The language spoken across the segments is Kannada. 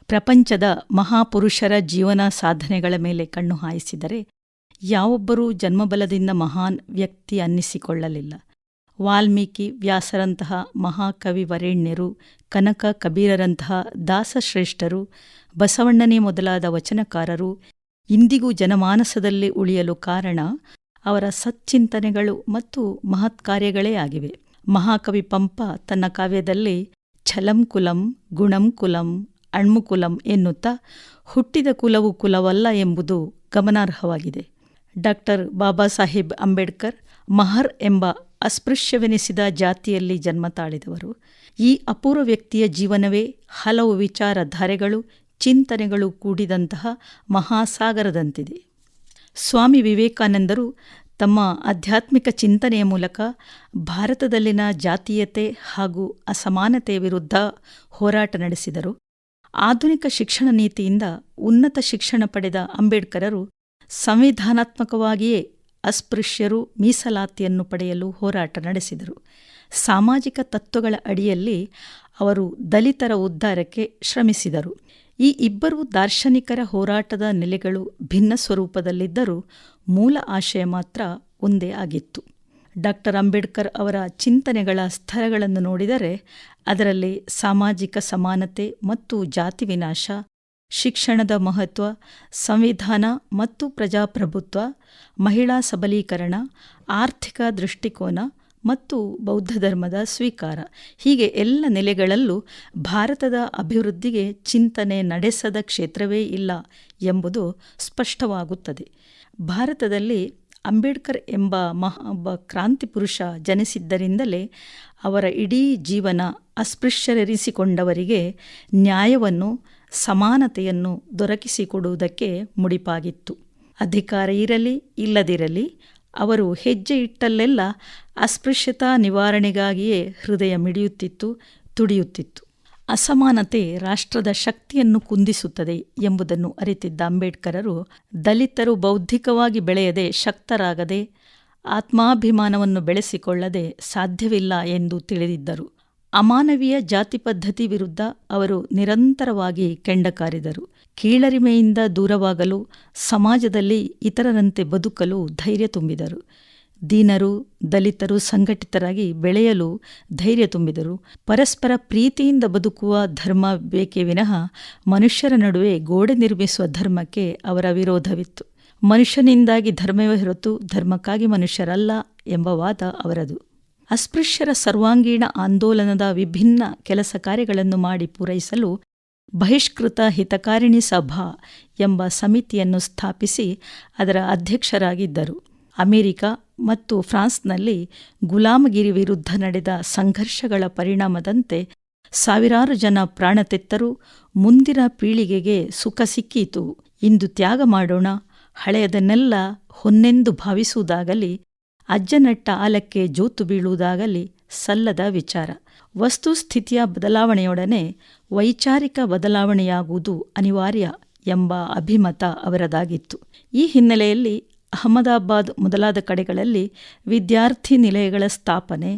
ಪ್ರಪಂಚದ ಮಹಾಪುರುಷರ ಜೀವನ ಸಾಧನೆಗಳ ಮೇಲೆ ಕಣ್ಣು ಹಾಯಿಸಿದರೆ ಯಾವೊಬ್ಬರೂ ಜನ್ಮಬಲದಿಂದ ಮಹಾನ್ ವ್ಯಕ್ತಿ ಅನ್ನಿಸಿಕೊಳ್ಳಲಿಲ್ಲ. ವಾಲ್ಮೀಕಿ, ವ್ಯಾಸರಂತಹ ಮಹಾಕವಿ ವರೇಣ್ಯರು, ಕನಕ ಕಬೀರರಂತಹ ದಾಸಶ್ರೇಷ್ಠರು, ಬಸವಣ್ಣನೇ ಮೊದಲಾದ ವಚನಕಾರರು ಇಂದಿಗೂ ಜನಮಾನಸದಲ್ಲಿ ಉಳಿಯಲು ಕಾರಣ ಅವರ ಸಚ್ಚಿಂತನೆಗಳು ಮತ್ತು ಮಹತ್ಕಾರ್ಯಗಳೇ ಆಗಿವೆ. ಮಹಾಕವಿ ಪಂಪ ತನ್ನ ಕಾವ್ಯದಲ್ಲಿ ಛಲಂ ಕುಲಂ, ಗುಣಂ ಕುಲಂ, ಅಣ್ಮುಕುಲಂ ಎನ್ನುತ್ತಾ ಹುಟ್ಟಿದ ಕುಲವು ಕುಲವಲ್ಲ ಎಂಬುದು ಗಮನಾರ್ಹವಾಗಿದೆ. ಬಾಬಾ ಸಾಹೇಬ್ ಅಂಬೇಡ್ಕರ್ ಮಹರ್ ಎಂಬ ಅಸ್ಪೃಶ್ಯವೆನಿಸಿದ ಜಾತಿಯಲ್ಲಿ ಜನ್ಮ ತಾಳಿದವರು. ಈ ಅಪೂರ್ವ ವ್ಯಕ್ತಿಯ ಜೀವನವೇ ಹಲವು ವಿಚಾರಧಾರೆಗಳು, ಚಿಂತನೆಗಳು ಕೂಡಿದಂತಹ ಮಹಾಸಾಗರದಂತಿದೆ. ಸ್ವಾಮಿ ವಿವೇಕಾನಂದರು ತಮ್ಮ ಆಧ್ಯಾತ್ಮಿಕ ಚಿಂತನೆಯ ಮೂಲಕ ಭಾರತದಲ್ಲಿನ ಜಾತೀಯತೆ ಹಾಗೂ ಅಸಮಾನತೆಯ ವಿರುದ್ಧ ಹೋರಾಟ ನಡೆಸಿದರು. ಆಧುನಿಕ ಶಿಕ್ಷಣ ನೀತಿಯಿಂದ ಉನ್ನತ ಶಿಕ್ಷಣ ಪಡೆದ ಅಂಬೇಡ್ಕರರು ಸಂವಿಧಾನಾತ್ಮಕವಾಗಿಯೇ ಅಸ್ಪೃಶ್ಯರು ಮೀಸಲಾತಿಯನ್ನು ಪಡೆಯಲು ಹೋರಾಟ ನಡೆಸಿದರು. ಸಾಮಾಜಿಕ ತತ್ವಗಳ ಅಡಿಯಲ್ಲಿ ಅವರು ದಲಿತರ ಉದ್ಧಾರಕ್ಕೆ ಶ್ರಮಿಸಿದರು. ಈ ಇಬ್ಬರು ದಾರ್ಶನಿಕರ ಹೋರಾಟದ ನೆಲೆಗಳು ಭಿನ್ನ ಸ್ವರೂಪದಲ್ಲಿದ್ದರೂ ಮೂಲ ಆಶಯ ಮಾತ್ರ ಒಂದೇ ಆಗಿತ್ತು. ಅಂಬೇಡ್ಕರ್ ಅವರ ಚಿಂತನೆಗಳ ಸ್ತರಗಳನ್ನು ನೋಡಿದರೆ ಅದರಲ್ಲಿ ಸಾಮಾಜಿಕ ಸಮಾನತೆ ಮತ್ತು ಜಾತಿ ವಿನಾಶ, ಶಿಕ್ಷಣದ ಮಹತ್ವ, ಸಂವಿಧಾನ ಮತ್ತು ಪ್ರಜಾಪ್ರಭುತ್ವ, ಮಹಿಳಾ ಸಬಲೀಕರಣ, ಆರ್ಥಿಕ ದೃಷ್ಟಿಕೋನ ಮತ್ತು ಬೌದ್ಧ ಧರ್ಮದ ಸ್ವೀಕಾರ ಹೀಗೆ ಎಲ್ಲ ನೆಲೆಗಳಲ್ಲೂ ಭಾರತದ ಅಭಿವೃದ್ಧಿಗೆ ಚಿಂತನೆ ನಡೆಸದ ಕ್ಷೇತ್ರವೇ ಇಲ್ಲ ಎಂಬುದು ಸ್ಪಷ್ಟವಾಗುತ್ತದೆ. ಭಾರತದಲ್ಲಿ ಅಂಬೇಡ್ಕರ್ ಎಂಬ ಒಬ್ಬ ಕ್ರಾಂತಿ ಪುರುಷ ಜನಿಸಿದ್ದರಿಂದಲೇ ಅವರ ಇಡೀ ಜೀವನ ಅಸ್ಪೃಶ್ಯರೆನಿಸಿಕೊಂಡವರಿಗೆ ನ್ಯಾಯವನ್ನು, ಸಮಾನತೆಯನ್ನು ದೊರಕಿಸಿಕೊಡುವುದಕ್ಕೆ ಮುಡಿಪಾಗಿತ್ತು. ಅಧಿಕಾರ ಇರಲಿ ಇಲ್ಲದಿರಲಿ ಅವರು ಹೆಜ್ಜೆ ಇಟ್ಟಲ್ಲೆಲ್ಲ ಅಸ್ಪೃಶ್ಯತಾ ನಿವಾರಣೆಗಾಗಿಯೇ ಹೃದಯ ಮಿಡಿಯುತ್ತಿತ್ತು, ತುಡಿಯುತ್ತಿತ್ತು. ಅಸಮಾನತೆ ರಾಷ್ಟ್ರದ ಶಕ್ತಿಯನ್ನು ಕುಂದಿಸುತ್ತದೆ ಎಂಬುದನ್ನು ಅರಿತಿದ್ದ ಅಂಬೇಡ್ಕರರು ದಲಿತರು ಬೌದ್ಧಿಕವಾಗಿ ಬೆಳೆಯದೆ, ಶಕ್ತರಾಗದೆ, ಆತ್ಮಾಭಿಮಾನವನ್ನು ಬೆಳೆಸಿಕೊಳ್ಳದೆ ಸಾಧ್ಯವಿಲ್ಲ ಎಂದು ತಿಳಿದಿದ್ದರು. ಅಮಾನವೀಯ ಜಾತಿ ಪದ್ಧತಿ ವಿರುದ್ಧ ಅವರು ನಿರಂತರವಾಗಿ ಕೆಂಡಕಾರಿದರು. ಕೀಳರಿಮೆಯಿಂದ ದೂರವಾಗಲು, ಸಮಾಜದಲ್ಲಿ ಇತರರಂತೆ ಬದುಕಲು ಧೈರ್ಯ ತುಂಬಿದರು. ದೀನರು, ದಲಿತರು ಸಂಘಟಿತರಾಗಿ ಬೆಳೆಯಲು ಧೈರ್ಯ ತುಂಬಿದರು. ಪರಸ್ಪರ ಪ್ರೀತಿಯಿಂದ ಬದುಕುವ ಧರ್ಮ ಬೇಕೇ ವಿನಃ ಮನುಷ್ಯರ ನಡುವೆ ಗೋಡೆ ನಿರ್ಮಿಸುವ ಧರ್ಮಕ್ಕೆ ಅವರ ವಿರೋಧವಿತ್ತು. ಮನುಷ್ಯನಿಂದಾಗಿ ಧರ್ಮವೇ ಹೊರತು ಧರ್ಮಕ್ಕಾಗಿ ಮನುಷ್ಯರಲ್ಲ ಎಂಬ ವಾದ ಅವರದು. ಅಸ್ಪೃಶ್ಯರ ಸರ್ವಾಂಗೀಣ ಆಂದೋಲನದ ವಿಭಿನ್ನ ಕೆಲಸ ಕಾರ್ಯಗಳನ್ನು ಮಾಡಿ ಪೂರೈಸಲು ಬಹಿಷ್ಕೃತ ಹಿತಕಾರಿಣಿ ಸಭಾ ಎಂಬ ಸಮಿತಿಯನ್ನು ಸ್ಥಾಪಿಸಿ ಅದರ ಅಧ್ಯಕ್ಷರಾಗಿದ್ದರು. ಅಮೆರಿಕ ಮತ್ತು ಫ್ರಾನ್ಸ್ನಲ್ಲಿ ಗುಲಾಮಗಿರಿ ವಿರುದ್ಧ ನಡೆದ ಸಂಘರ್ಷಗಳ ಪರಿಣಾಮದಂತೆ ಸಾವಿರಾರು ಜನ ಪ್ರಾಣ ತೆತ್ತರೂ ಮುಂದಿನ ಪೀಳಿಗೆಗೆ ಸುಖ ಸಿಕ್ಕೀತು. ಇಂದು ತ್ಯಾಗ ಮಾಡೋಣ, ಹಳೆಯದನ್ನೆಲ್ಲ ಹೊನ್ನೆಂದು ಭಾವಿಸುವುದಾಗಲಿ, ಅಜ್ಜನಟ್ಟ ಆಲಕ್ಕೆ ಜೋತು ಬೀಳುವುದಾಗಲಿ ಸಲ್ಲದ ವಿಚಾರ. ವಸ್ತುಸ್ಥಿತಿಯ ಬದಲಾವಣೆಯೊಡನೆ ವೈಚಾರಿಕ ಬದಲಾವಣೆಯಾಗುವುದು ಅನಿವಾರ್ಯ ಎಂಬ ಅಭಿಮತ ಅವರದಾಗಿತ್ತು. ಈ ಹಿನ್ನೆಲೆಯಲ್ಲಿ ಅಹಮದಾಬಾದ್ ಮೊದಲಾದ ಕಡೆಗಳಲ್ಲಿ ವಿದ್ಯಾರ್ಥಿ ನಿಲಯಗಳ ಸ್ಥಾಪನೆ,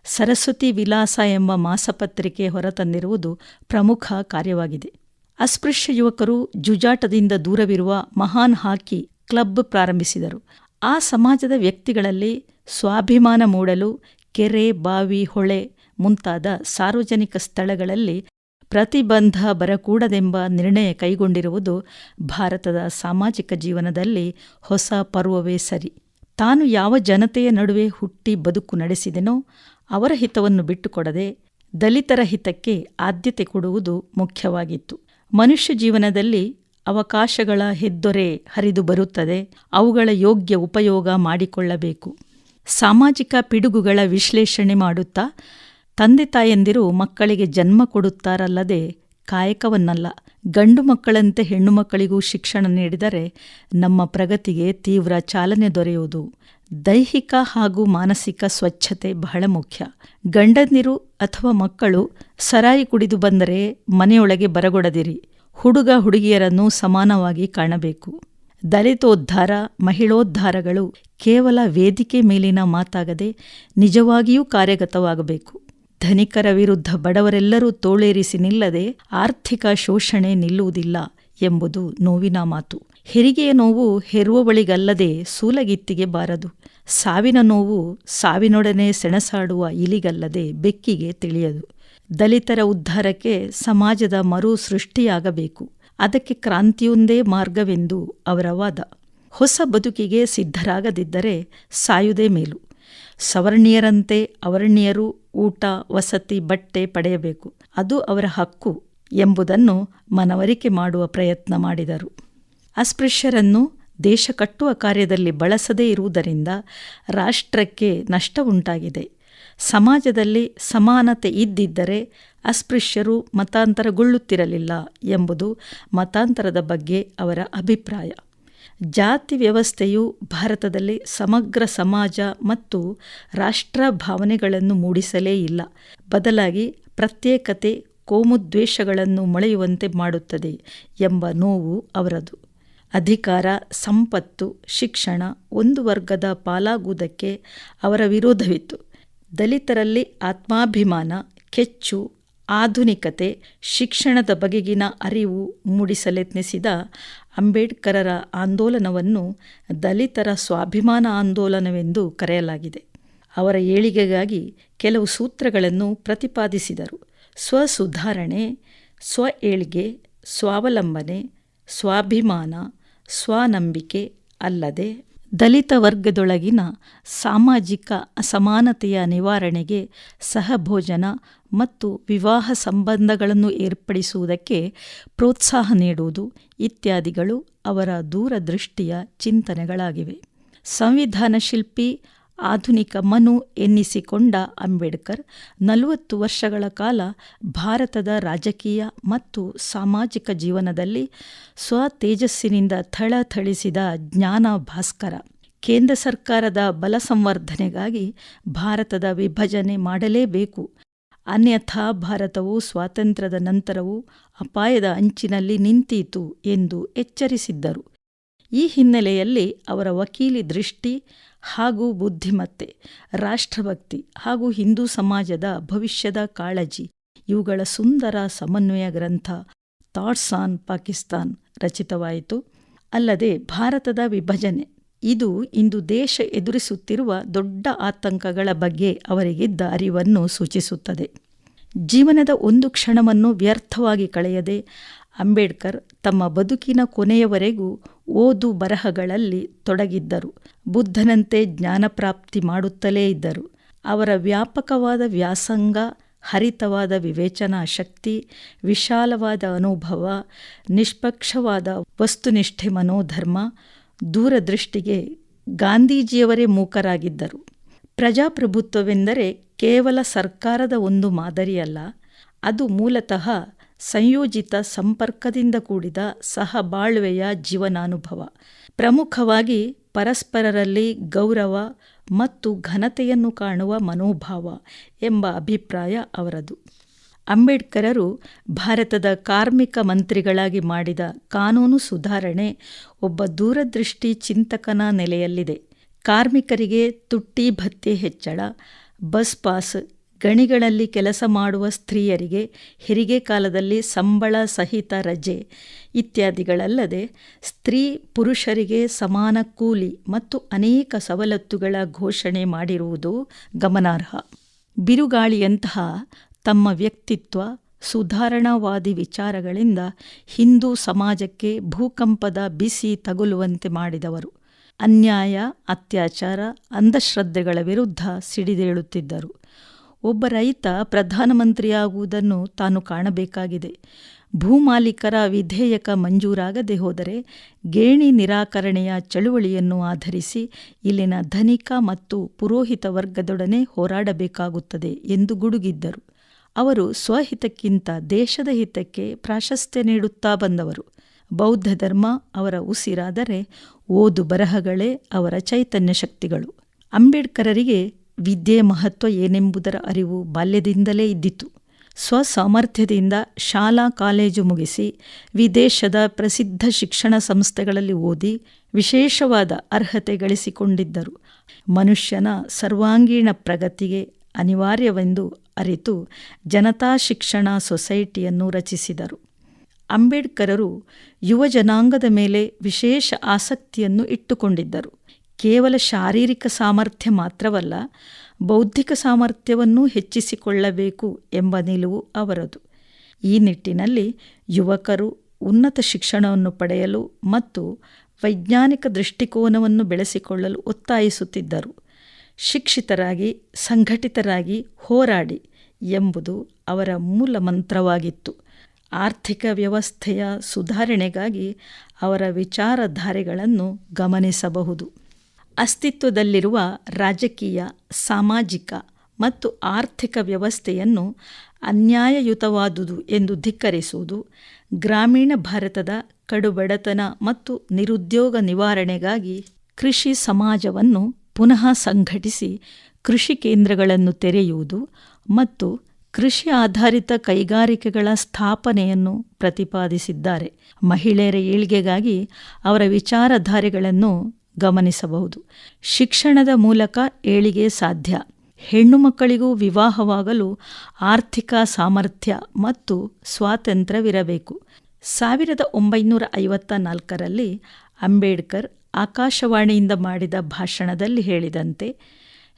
ಸರಸ್ವತಿ ವಿಲಾಸ ಎಂಬ ಮಾಸಪತ್ರಿಕೆ ಹೊರತಂದಿರುವುದು ಪ್ರಮುಖ ಕಾರ್ಯವಾಗಿದೆ. ಅಸ್ಪೃಶ್ಯ ಯುವಕರು ಜುಜಾಟದಿಂದ ದೂರವಿರುವ ಮಹಾನ್ ಹಾಕಿ ಕ್ಲಬ್ ಪ್ರಾರಂಭಿಸಿದರು. ಆ ಸಮಾಜದ ವ್ಯಕ್ತಿಗಳಲ್ಲಿ ಸ್ವಾಭಿಮಾನ ಮೂಡಲು ಕೆರೆ, ಬಾವಿ, ಹೊಳೆ ಮುಂತಾದ ಸಾರ್ವಜನಿಕ ಸ್ಥಳಗಳಲ್ಲಿ ಪ್ರತಿಬಂಧ ಬರಕೂಡದೆಂಬ ನಿರ್ಣಯ ಕೈಗೊಂಡಿರುವುದು ಭಾರತದ ಸಾಮಾಜಿಕ ಜೀವನದಲ್ಲಿ ಹೊಸ ಪರ್ವವೇ ಸರಿ. ತಾನು ಯಾವ ಜನತೆಯ ನಡುವೆ ಹುಟ್ಟಿ ಬದುಕು ನಡೆಸಿದೆನೋ ಅವರ ಹಿತವನ್ನು ಬಿಟ್ಟುಕೊಡದೆ ದಲಿತರ ಹಿತಕ್ಕೆ ಆದ್ಯತೆ ಕೊಡುವುದು ಮುಖ್ಯವಾಗಿತ್ತು. ಮನುಷ್ಯ ಜೀವನದಲ್ಲಿ ಅವಕಾಶಗಳ ಹೆದ್ದೊರೆ ಹರಿದು ಬರುತ್ತದೆ. ಅವುಗಳ ಯೋಗ್ಯ ಉಪಯೋಗ ಮಾಡಿಕೊಳ್ಳಬೇಕು. ಸಾಮಾಜಿಕ ಪಿಡುಗುಗಳ ವಿಶ್ಲೇಷಣೆ ಮಾಡುತ್ತಾ ತಂದೆ ತಾಯಂದಿರು ಮಕ್ಕಳಿಗೆ ಜನ್ಮ ಕೊಡುತ್ತಾರಲ್ಲದೆ ಕಾಯಕವನ್ನಲ್ಲ. ಗಂಡು ಮಕ್ಕಳಂತೆ ಹೆಣ್ಣು ಮಕ್ಕಳಿಗೂ ಶಿಕ್ಷಣ ನೀಡಿದರೆ ನಮ್ಮ ಪ್ರಗತಿಗೆ ತೀವ್ರ ಚಾಲನೆ ದೊರೆಯುವುದು. ದೈಹಿಕ ಹಾಗೂ ಮಾನಸಿಕ ಸ್ವಚ್ಛತೆ ಬಹಳ ಮುಖ್ಯ. ಗಂಡಂದಿರು ಅಥವಾ ಮಕ್ಕಳು ಸರಾಯಿ ಕುಡಿದು ಬಂದರೆ ಮನೆಯೊಳಗೆ ಬರಗೊಡದಿರಿ. ಹುಡುಗ ಹುಡುಗಿಯರನ್ನು ಸಮಾನವಾಗಿ ಕಾಣಬೇಕು. ದಲಿತೋದ್ಧಾರ, ಮಹಿಳೋದ್ಧಾರಗಳು ಕೇವಲ ವೇದಿಕೆ ಮೇಲಿನ ಮಾತಾಗದೆ ನಿಜವಾಗಿಯೂ ಕಾರ್ಯಗತವಾಗಬೇಕು. ಧನಿಕರ ವಿರುದ್ಧ ಬಡವರೆಲ್ಲರೂ ತೋಳೇರಿಸಿ ನಿಲ್ಲದೆ ಆರ್ಥಿಕ ಶೋಷಣೆ ನಿಲ್ಲುವುದಿಲ್ಲ ಎಂಬುದು ನೋವಿನ ಮಾತು. ಹೆರಿಗೆಯ ನೋವು ಹೆರುವವಳಿಗಲ್ಲದೆ ಸೂಲಗಿತ್ತಿಗೆ ಬಾರದು. ಸಾವಿನ ನೋವು ಸಾವಿನೊಡನೆ ಸೆಣಸಾಡುವ ಇಲಿಗಲ್ಲದೆ ಬೆಕ್ಕಿಗೆ ತಿಳಿಯದು. ದಲಿತರ ಉದ್ಧಾರಕ್ಕೆ ಸಮಾಜದ ಮರು ಸೃಷ್ಟಿಯಾಗಬೇಕು. ಅದಕ್ಕೆ ಕ್ರಾಂತಿಯೊಂದೇ ಮಾರ್ಗವೆಂದು ಅವರ ವಾದ. ಹೊಸ ಬದುಕಿಗೆ ಸಿದ್ಧರಾಗದಿದ್ದರೆ ಸಾಯುವುದೇ ಮೇಲು. ಸವರ್ಣೀಯರಂತೆ ಅವರ್ಣೀಯರು ಊಟ, ವಸತಿ, ಬಟ್ಟೆ ಪಡೆಯಬೇಕು. ಅದು ಅವರ ಹಕ್ಕು ಎಂಬುದನ್ನು ಮನವರಿಕೆ ಮಾಡುವ ಪ್ರಯತ್ನ ಮಾಡಿದರು. ಅಸ್ಪೃಶ್ಯರನ್ನು ದೇಶ ಕಟ್ಟುವ ಕಾರ್ಯದಲ್ಲಿ ಬಳಸದೇ ಇರುವುದರಿಂದ ರಾಷ್ಟ್ರಕ್ಕೆ ನಷ್ಟ ಉಂಟಾಗಿದೆ. ಸಮಾಜದಲ್ಲಿ ಸಮಾನತೆ ಇದ್ದಿದ್ದರೆ ಅಸ್ಪೃಶ್ಯರು ಮತಾಂತರಗೊಳ್ಳುತ್ತಿರಲಿಲ್ಲ ಎಂಬುದು ಮತಾಂತರದ ಬಗ್ಗೆ ಅವರ ಅಭಿಪ್ರಾಯ. ಜಾತಿ ವ್ಯವಸ್ಥೆಯು ಭಾರತದಲ್ಲಿ ಸಮಗ್ರ ಸಮಾಜ ಮತ್ತು ರಾಷ್ಟ್ರ ಭಾವನೆಗಳನ್ನು ಮೂಡಿಸಲೇ ಇಲ್ಲ. ಬದಲಾಗಿ ಪ್ರತ್ಯೇಕತೆ, ಕೋಮುದ್ವೇಷಗಳನ್ನು ಮೊಳೆಯುವಂತೆ ಮಾಡುತ್ತದೆ ಎಂಬ ನೋವು ಅವರದು. ಅಧಿಕಾರ, ಸಂಪತ್ತು, ಶಿಕ್ಷಣ ಒಂದು ವರ್ಗದ ಪಾಲಾಗುವುದಕ್ಕೆ ಅವರ ವಿರೋಧವಿತ್ತು. ದಲಿತರಲ್ಲಿ ಆತ್ಮಾಭಿಮಾನ, ಕೆಚ್ಚು, ಆಧುನಿಕತೆ, ಶಿಕ್ಷಣದ ಬಗೆಗಿನ ಅರಿವು ಮೂಡಿಸಲೆತ್ನಿಸಿದ ಅಂಬೇಡ್ಕರರ ಆಂದೋಲನವನ್ನು ದಲಿತರ ಸ್ವಾಭಿಮಾನ ಆಂದೋಲನವೆಂದು ಕರೆಯಲಾಗಿದೆ. ಅವರ ಏಳಿಗೆಗಾಗಿ ಕೆಲವು ಸೂತ್ರಗಳನ್ನು ಪ್ರತಿಪಾದಿಸಿದರು. ಸ್ವಸುಧಾರಣೆ, ಸ್ವ ಏಳ್ಗೆ, ಸ್ವಾವಲಂಬನೆ, ಸ್ವಾಭಿಮಾನ, ಸ್ವಾನಂಬಿಕೆ ಅಲ್ಲದೆ ದಲಿತ ವರ್ಗದೊಳಗಿನ ಸಾಮಾಜಿಕ ಅಸಮಾನತೆಯ ನಿವಾರಣೆಗೆ ಸಹಭೋಜನ ಮತ್ತು ವಿವಾಹ ಸಂಬಂಧಗಳನ್ನು ಏರ್ಪಡಿಸುವುದಕ್ಕೆ ಪ್ರೋತ್ಸಾಹ ನೀಡುವುದು ಇತ್ಯಾದಿಗಳು ಅವರ ದೂರದೃಷ್ಟಿಯ ಚಿಂತನೆಗಳಾಗಿವೆ. ಸಂವಿಧಾನ ಶಿಲ್ಪಿ, ಆಧುನಿಕ ಮನು ಎನ್ನಿಸಿಕೊಂಡ ಅಂಬೇಡ್ಕರ್ 40 ವರ್ಷಗಳ ಕಾಲ ಭಾರತದ ರಾಜಕೀಯ ಮತ್ತು ಸಾಮಾಜಿಕ ಜೀವನದಲ್ಲಿ ಸ್ವತೇಜಸ್ಸಿನಿಂದ ಥಳಥಳಿಸಿದ ಜ್ಞಾನ ಭಾಸ್ಕರ. ಕೇಂದ್ರ ಸರ್ಕಾರದ ಬಲ ಸಂವರ್ಧನೆಗಾಗಿ ಭಾರತದ ವಿಭಜನೆ ಮಾಡಲೇಬೇಕು, ಅನ್ಯಥಾ ಭಾರತವು ಸ್ವಾತಂತ್ರ್ಯದ ನಂತರವೂ ಅಪಾಯದ ಅಂಚಿನಲ್ಲಿ ನಿಂತೀತು ಎಂದು ಎಚ್ಚರಿಸಿದ್ದರು. ಈ ಹಿನ್ನೆಲೆಯಲ್ಲಿ ಅವರ ವಕೀಲಿ ದೃಷ್ಟಿ ಹಾಗೂ ಬುದ್ಧಿಮತ್ತೆ, ರಾಷ್ಟ್ರಭಕ್ತಿ ಹಾಗೂ ಹಿಂದೂ ಸಮಾಜದ ಭವಿಷ್ಯದ ಕಾಳಜಿ ಇವುಗಳ ಸುಂದರ ಸಮನ್ವಯ ಗ್ರಂಥ ಥಾಟ್ಸ್ ಆನ್ ಪಾಕಿಸ್ತಾನ್ ರಚಿತವಾಯಿತು. ಅಲ್ಲದೆ ಭಾರತದ ವಿಭಜನೆ ಇದು ಇಂದು ದೇಶ ಎದುರಿಸುತ್ತಿರುವ ದೊಡ್ಡ ಆತಂಕಗಳ ಬಗ್ಗೆ ಅವರಿಗಿದ್ದ ಅರಿವನ್ನು ಸೂಚಿಸುತ್ತದೆ. ಜೀವನದ ಒಂದು ಕ್ಷಣವನ್ನು ವ್ಯರ್ಥವಾಗಿ ಕಳೆಯದೆ ಅಂಬೇಡ್ಕರ್ ತಮ್ಮ ಬದುಕಿನ ಕೊನೆಯವರೆಗೂ ಓದು ಬರಹಗಳಲ್ಲಿ ತೊಡಗಿದ್ದರು. ಬುದ್ಧನಂತೆ ಜ್ಞಾನಪ್ರಾಪ್ತಿ ಮಾಡುತ್ತಲೇ ಇದ್ದರು. ಅವರ ವ್ಯಾಪಕವಾದ ವ್ಯಾಸಂಗ, ಹರಿತವಾದ ವಿವೇಚನಾ ಶಕ್ತಿ, ವಿಶಾಲವಾದ ಅನುಭವ, ನಿಷ್ಪಕ್ಷವಾದ ವಸ್ತುನಿಷ್ಠೆ ಮನೋಧರ್ಮ, ದೂರದೃಷ್ಟಿಗೆ ಗಾಂಧೀಜಿಯವರೇ ಮೂಕರಾಗಿದ್ದರು. ಪ್ರಜಾಪ್ರಭುತ್ವವೆಂದರೆ ಕೇವಲ ಸರ್ಕಾರದ ಒಂದು ಮಾದರಿಯಲ್ಲ, ಅದು ಮೂಲತಃ ಸಂಯೋಜಿತ ಸಂಪರ್ಕದಿಂದ ಕೂಡಿದ ಸಹಬಾಳ್ವೆಯ ಜೀವನಾನುಭವ. ಪ್ರಮುಖವಾಗಿ ಪರಸ್ಪರರಲ್ಲಿ ಗೌರವ ಮತ್ತು ಘನತೆಯನ್ನು ಕಾಣುವ ಮನೋಭಾವ ಎಂಬ ಅಭಿಪ್ರಾಯ ಅವರದು. ಅಂಬೇಡ್ಕರರು ಭಾರತದ ಕಾರ್ಮಿಕ ಮಂತ್ರಿಗಳಾಗಿ ಮಾಡಿದ ಕಾನೂನು ಸುಧಾರಣೆ ಒಬ್ಬ ದೂರದೃಷ್ಟಿ ಚಿಂತಕನ ನೆಲೆಯಲ್ಲಿದೆ. ಕಾರ್ಮಿಕರಿಗೆ ತುಟ್ಟಿ ಭತ್ಯೆ ಹೆಚ್ಚಳ, ಬಸ್ ಪಾಸ್, ಗಣಿಗಳಲ್ಲಿ ಕೆಲಸ ಮಾಡುವ ಸ್ತ್ರೀಯರಿಗೆ ಹೆರಿಗೆ ಕಾಲದಲ್ಲಿ ಸಂಬಳ ಸಹಿತ ರಜೆ ಇತ್ಯಾದಿಗಳಲ್ಲದೆ ಸ್ತ್ರೀ ಪುರುಷರಿಗೆ ಸಮಾನ ಕೂಲಿ ಮತ್ತು ಅನೇಕ ಸವಲತ್ತುಗಳ ಘೋಷಣೆ ಮಾಡಿರುವುದು ಗಮನಾರ್ಹ. ಬಿರುಗಾಳಿಯಂತಹ ತಮ್ಮ ವ್ಯಕ್ತಿತ್ವ, ಸುಧಾರಣಾವಾದಿ ವಿಚಾರಗಳಿಂದ ಹಿಂದೂ ಸಮಾಜಕ್ಕೆ ಭೂಕಂಪದ ಬಿಸಿ ತಗುಲುವಂತೆ ಮಾಡಿದವರು. ಅನ್ಯಾಯ, ಅತ್ಯಾಚಾರ, ಅಂಧಶ್ರದ್ಧೆಗಳ ವಿರುದ್ಧ ಸಿಡಿದೇಳುತ್ತಿದ್ದರು. ಒಬ್ಬ ರೈತ ಪ್ರಧಾನಮಂತ್ರಿಯಾಗುವುದನ್ನು ತಾನು ಕಾಣಬೇಕಾಗಿದೆ. ಭೂಮಾಲೀಕರ ವಿಧೇಯಕ ಮಂಜೂರಾಗದೆ ಹೋದರೆ ಗೇಣಿ ನಿರಾಕರಣೆಯ ಚಳುವಳಿಯನ್ನು ಆಧರಿಸಿ ಇಲ್ಲಿನ ಧನಿಕ ಮತ್ತು ಪುರೋಹಿತ ವರ್ಗದೊಡನೆ ಹೋರಾಡಬೇಕಾಗುತ್ತದೆ ಎಂದು ಗುಡುಗಿದ್ದರು. ಅವರು ಸ್ವಹಿತಕ್ಕಿಂತ ದೇಶದ ಹಿತಕ್ಕೆ ಪ್ರಾಶಸ್ತ್ಯ ನೀಡುತ್ತಾ ಬಂದವರು. ಬೌದ್ಧ ಧರ್ಮ ಅವರ ಉಸಿರಾದರೆ ಓದು ಬರಹಗಳೇ ಅವರ ಚೈತನ್ಯ ಶಕ್ತಿಗಳು. ಅಂಬೇಡ್ಕರರಿಗೆ ವಿದ್ಯೆ ಮಹತ್ವ ಏನೆಂಬುದರ ಅರಿವು ಬಾಲ್ಯದಿಂದಲೇ ಇದ್ದಿತು. ಸ್ವಸಾಮರ್ಥ್ಯದಿಂದ ಶಾಲಾ ಕಾಲೇಜು ಮುಗಿಸಿ ವಿದೇಶದ ಪ್ರಸಿದ್ಧ ಶಿಕ್ಷಣ ಸಂಸ್ಥೆಗಳಲ್ಲಿ ಓದಿ ವಿಶೇಷವಾದ ಅರ್ಹತೆ ಗಳಿಸಿಕೊಂಡಿದ್ದರು. ಮನುಷ್ಯನ ಸರ್ವಾಂಗೀಣ ಪ್ರಗತಿಗೆ ಅನಿವಾರ್ಯವೆಂದು ಅರಿತು ಜನತಾ ಶಿಕ್ಷಣ ಸೊಸೈಟಿಯನ್ನು ರಚಿಸಿದರು. ಅಂಬೇಡ್ಕರರು ಯುವ ಜನಾಂಗದ ಮೇಲೆ ವಿಶೇಷ ಆಸಕ್ತಿಯನ್ನು ಇಟ್ಟುಕೊಂಡಿದ್ದರು. ಕೇವಲ ಶಾರೀರಿಕ ಸಾಮರ್ಥ್ಯ ಮಾತ್ರವಲ್ಲ, ಬೌದ್ಧಿಕ ಸಾಮರ್ಥ್ಯವನ್ನೂ ಹೆಚ್ಚಿಸಿಕೊಳ್ಳಬೇಕು ಎಂಬ ನಿಲುವು ಅವರದು. ಈ ನಿಟ್ಟಿನಲ್ಲಿ ಯುವಕರು ಉನ್ನತ ಶಿಕ್ಷಣವನ್ನು ಪಡೆಯಲು ಮತ್ತು ವೈಜ್ಞಾನಿಕ ದೃಷ್ಟಿಕೋನವನ್ನು ಬೆಳೆಸಿಕೊಳ್ಳಲು ಒತ್ತಾಯಿಸುತ್ತಿದ್ದರು. ಶಿಕ್ಷಿತರಾಗಿ, ಸಂಘಟಿತರಾಗಿ ಹೋರಾಡಿ ಎಂಬುದು ಅವರ ಮೂಲ ಮಂತ್ರವಾಗಿತ್ತು. ಆರ್ಥಿಕ ವ್ಯವಸ್ಥೆಯ ಸುಧಾರಣೆಗಾಗಿ ಅವರ ವಿಚಾರಧಾರೆಗಳನ್ನು ಗಮನಿಸಬಹುದು. ಅಸ್ತಿತ್ವದಲ್ಲಿರುವ ರಾಜಕೀಯ, ಸಾಮಾಜಿಕ ಮತ್ತು ಆರ್ಥಿಕ ವ್ಯವಸ್ಥೆಯನ್ನು ಅನ್ಯಾಯಯುತವಾದುದು ಎಂದು ಧಿಕ್ಕರಿಸುವುದು, ಗ್ರಾಮೀಣ ಭಾರತದ ಕಡುಬಡತನ ಮತ್ತು ನಿರುದ್ಯೋಗ ನಿವಾರಣೆಗಾಗಿ ಕೃಷಿ ಸಮಾಜವನ್ನು ಪುನಃ ಸಂಘಟಿಸಿ ಕೃಷಿ ಕೇಂದ್ರಗಳನ್ನು ತೆರೆಯುವುದು ಮತ್ತು ಕೃಷಿ ಆಧಾರಿತ ಕೈಗಾರಿಕೆಗಳ ಸ್ಥಾಪನೆಯನ್ನು ಪ್ರತಿಪಾದಿಸಿದ್ದಾರೆ. ಮಹಿಳೆಯರ ಏಳ್ಗೆಗಾಗಿ ಅವರ ವಿಚಾರಧಾರೆಗಳನ್ನು ಗಮನಿಸಬಹುದು. ಶಿಕ್ಷಣದ ಮೂಲಕ ಏಳಿಗೆ ಸಾಧ್ಯ. ಹೆಣ್ಣು ಮಕ್ಕಳಿಗೂ ವಿವಾಹವಾಗಲು ಆರ್ಥಿಕ ಸಾಮರ್ಥ್ಯ ಮತ್ತು ಸ್ವಾತಂತ್ರ್ಯವಿರಬೇಕು. 1954ರಲ್ಲಿ ಅಂಬೇಡ್ಕರ್ ಆಕಾಶವಾಣಿಯಿಂದ ಮಾಡಿದ ಭಾಷಣದಲ್ಲಿ ಹೇಳಿದಂತೆ,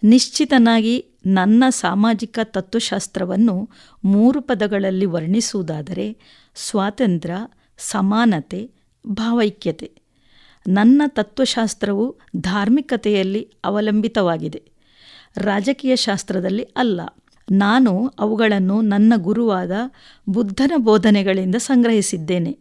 ನಿಶ್ಚಿತನಾಗಿ ನನ್ನ ಸಾಮಾಜಿಕ ತತ್ವಶಾಸ್ತ್ರವನ್ನು 3 ಪದಗಳಲ್ಲಿ ವರ್ಣಿಸುವುದಾದರೆ ಸ್ವಾತಂತ್ರ್ಯ, ಸಮಾನತೆ, ಭಾವೈಕ್ಯತೆ. ನನ್ನ ತತ್ವಶಾಸ್ತ್ರವು ಧಾರ್ಮಿಕತೆಯಲ್ಲಿ ಅವಲಂಬಿತವಾಗಿದೆ, ರಾಜಕೀಯ ಶಾಸ್ತ್ರದಲ್ಲಿ ಅಲ್ಲ. ನಾನು ಅವುಗಳನ್ನು ನನ್ನ ಗುರುವಾದ ಬುದ್ಧನ ಬೋಧನೆಗಳಿಂದ ಸಂಗ್ರಹಿಸಿದ್ದೇನೆ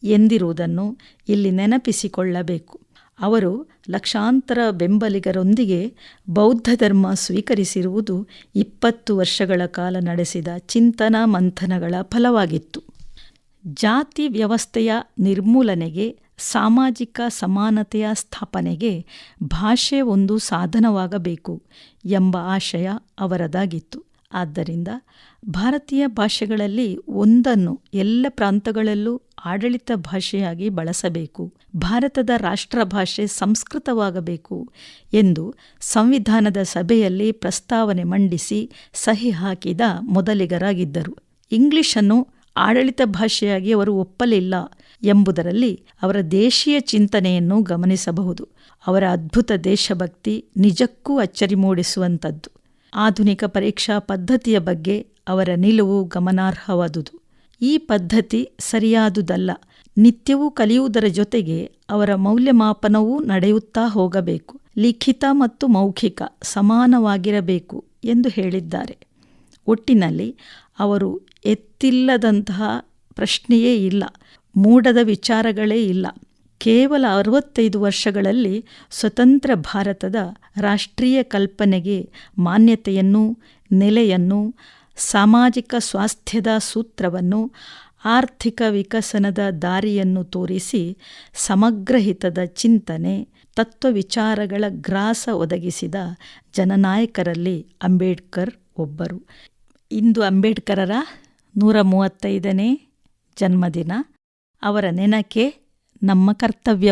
ಎಂದಿರುವುದನ್ನು ಇಲ್ಲಿ ನೆನಪಿಸಿಕೊಳ್ಳಬೇಕು. ಅವರು ಲಕ್ಷಾಂತರ ಬೆಂಬಲಿಗರೊಂದಿಗೆ ಬೌದ್ಧ ಧರ್ಮ ಸ್ವೀಕರಿಸಿರುವುದು 20 ವರ್ಷಗಳ ಕಾಲ ನಡೆಸಿದ ಚಿಂತನ ಮಂಥನಗಳ ಫಲವಾಗಿತ್ತು. ಜಾತಿ ವ್ಯವಸ್ಥೆಯ ನಿರ್ಮೂಲನೆಗೆ, ಸಾಮಾಜಿಕ ಸಮಾನತೆಯ ಸ್ಥಾಪನೆಗೆ ಭಾಷೆ ಒಂದು ಸಾಧನವಾಗಬೇಕು ಎಂಬ ಆಶಯ ಅವರದಾಗಿತ್ತು. ಆದ್ದರಿಂದ ಭಾರತೀಯ ಭಾಷೆಗಳಲ್ಲಿ ಒಂದನ್ನು ಎಲ್ಲ ಪ್ರಾಂತಗಳಲ್ಲೂ ಆಡಳಿತ ಭಾಷೆಯಾಗಿ ಬಳಸಬೇಕು, ಭಾರತದ ರಾಷ್ಟ್ರಭಾಷೆ ಸಂಸ್ಕೃತವಾಗಬೇಕು ಎಂದು ಸಂವಿಧಾನದ ಸಭೆಯಲ್ಲಿ ಪ್ರಸ್ತಾವನೆ ಮಂಡಿಸಿ ಸಹಿ ಹಾಕಿದ ಮೊದಲಿಗರಾಗಿದ್ದರು. ಇಂಗ್ಲಿಷನ್ನು ಆಡಳಿತ ಭಾಷೆಯಾಗಿ ಅವರು ಒಪ್ಪಲಿಲ್ಲ ಎಂಬುದರಲ್ಲಿ ಅವರ ದೇಶೀಯ ಚಿಂತನೆಯನ್ನು ಗಮನಿಸಬಹುದು. ಅವರ ಅದ್ಭುತ ದೇಶಭಕ್ತಿ ನಿಜಕ್ಕೂ ಅಚ್ಚರಿ ಮೂಡಿಸುವಂಥದ್ದು. ಆಧುನಿಕ ಪರೀಕ್ಷಾ ಪದ್ಧತಿಯ ಬಗ್ಗೆ ಅವರ ನಿಲುವು ಗಮನಾರ್ಹವಾದುದು. ಈ ಪದ್ಧತಿ ಸರಿಯಾದುದಲ್ಲ. ನಿತ್ಯವೂ ಕಲಿಯುವುದರ ಜೊತೆಗೆ ಅವರ ಮೌಲ್ಯಮಾಪನವೂ ನಡೆಯುತ್ತಾ ಹೋಗಬೇಕು. ಲಿಖಿತ ಮತ್ತು ಮೌಖಿಕ ಸಮಾನವಾಗಿರಬೇಕು ಎಂದು ಹೇಳಿದ್ದಾರೆ. ಒಟ್ಟಿನಲ್ಲಿ ಅವರು ಎತ್ತಿಲ್ಲದಂತಹ ಪ್ರಶ್ನೆಯೇ ಇಲ್ಲ, ಮೂಢದ ವಿಚಾರಗಳೇ ಇಲ್ಲ. ಕೇವಲ 65 ವರ್ಷಗಳಲ್ಲಿ ಸ್ವತಂತ್ರ ಭಾರತದ ರಾಷ್ಟ್ರೀಯ ಕಲ್ಪನೆಗೆ ಮಾನ್ಯತೆಯನ್ನು, ನೆಲೆಯನ್ನು, ಸಾಮಾಜಿಕ ಸ್ವಾಸ್ಥ್ಯದ ಸೂತ್ರವನ್ನು, ಆರ್ಥಿಕ ವಿಕಸನದ ದಾರಿಯನ್ನು ತೋರಿಸಿ ಸಮಗ್ರ ಹಿತದ ಚಿಂತನೆ, ತತ್ವವಿಚಾರಗಳ ಗ್ರಾಸ ಒದಗಿಸಿದ ಜನನಾಯಕರಲ್ಲಿ ಅಂಬೇಡ್ಕರ್ ಒಬ್ಬರು. ಇಂದು ಅಂಬೇಡ್ಕರರ 135ನೇ ಜನ್ಮದಿನ. ಅವರ ನೆನಕೆ ನಮ್ಮ ಕರ್ತವ್ಯ.